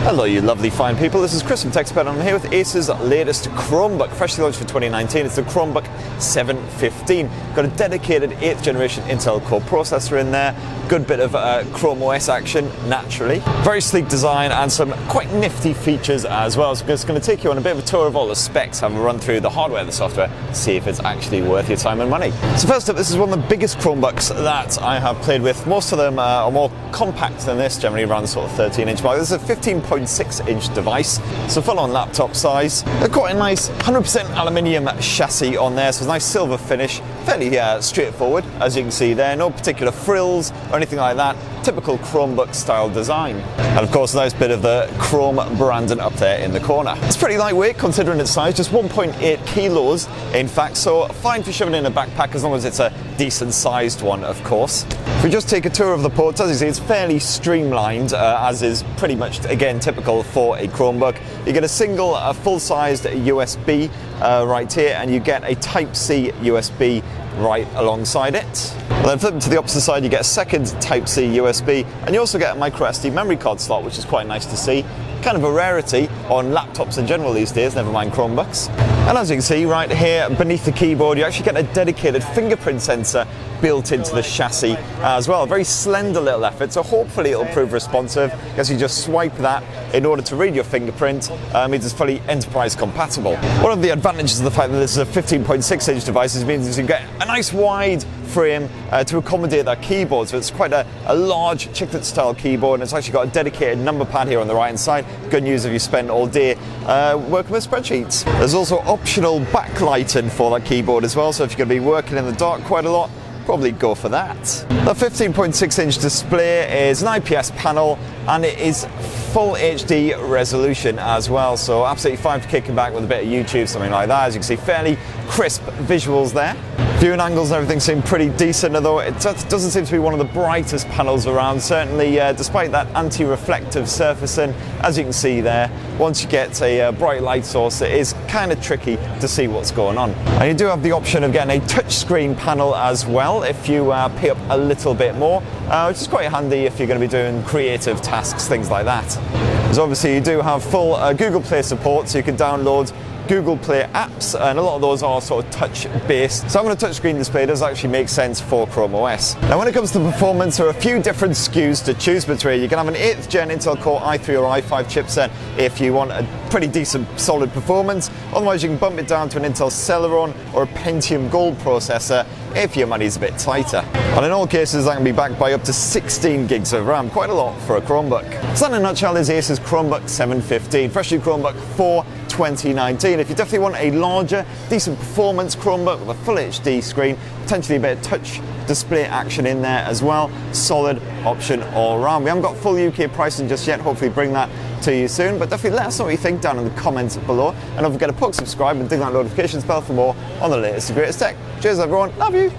Hello you lovely fine people, this is Chris from TechSpec and I'm here with Acer's latest Chromebook, freshly launched for 2019. It's the Chromebook 715. Got a dedicated 8th generation Intel Core processor in there, good bit of Chrome OS action naturally. Very sleek design and some quite nifty features as well. So I'm just going to take you on a bit of a tour of all the specs, have a run through the hardware and the software, see if it's actually worth your time and money. So first up, this is one of the biggest Chromebooks that I have played with. Most of them are more compact than this, generally around the sort of 13-inch mark. This is a 15.6-inch device, so full-on laptop size. They've got a nice 100% aluminium chassis on there, so it's a nice silver finish, fairly straightforward, as you can see there. No particular frills or anything like that. Typical Chromebook style design. And of course, a nice bit of the Chrome branding up there in the corner. It's pretty lightweight considering its size, just 1.8 kilos in fact, so fine for shoving in a backpack as long as it's a decent sized one, of course. If we just take a tour of the ports, as you see, it's fairly streamlined, as is pretty much, again, typical for a Chromebook. You get a single full-sized USB right here, and you get a Type-C USB right alongside it. And then flip to the opposite side, you get a second Type-C USB, and you also get a micro SD memory card slot, which is quite nice to see. Kind of a rarity on laptops in general these days, never mind Chromebooks. And as you can see right here beneath the keyboard, you actually get a dedicated fingerprint sensor built into the chassis as well. A very slender little effort, so hopefully it'll prove responsive. I guess you just swipe that in order to read your fingerprint. Means it's fully enterprise compatible. One of the advantages of the fact that this is a 15.6-inch device means you get a nice wide frame to accommodate that keyboard. So it's quite a large chiclet style keyboard, and it's actually got a dedicated number pad here on the right hand side. Good news if you spend all day working with spreadsheets. There's also optional backlighting for that keyboard as well, so if you're going to be working in the dark quite a lot, probably go for that. The 15.6-inch display is an IPS panel and it is full HD resolution as well, so absolutely fine for kicking back with a bit of YouTube, something like that. As you can see, fairly crisp visuals there. Viewing angles and everything seem pretty decent, although it doesn't seem to be one of the brightest panels around, certainly despite that anti-reflective surfacing. As you can see there, once you get a bright light source, it is kind of tricky to see what's going on. And you do have the option of getting a touchscreen panel as well if you pay up a little bit more, which is quite handy if you're going to be doing creative tasks, things like that. So obviously you do have full Google Play support, so you can download Google Play apps, and a lot of those are sort of touch-based. So having a touchscreen display does actually make sense for Chrome OS. Now when it comes to performance, there are a few different SKUs to choose between. You can have an 8th gen Intel Core i3 or i5 chipset if you want a pretty decent solid performance. Otherwise you can bump it down to an Intel Celeron or a Pentium Gold processor if your money's a bit tighter. And in all cases that can be backed by up to 16 gigs of RAM, quite a lot for a Chromebook. So that in a nutshell is Acer's Chromebook 715, freshly Chromebook for 2019. If you definitely want a larger, decent performance Chromebook with a full HD screen, potentially a bit of touch display action in there as well, solid option all around. We haven't got full UK pricing just yet, hopefully bring that to you soon, but definitely let us know what you think down in the comments below, and don't forget to poke subscribe and ding that notifications bell for more on the latest and greatest tech. Cheers everyone, love you!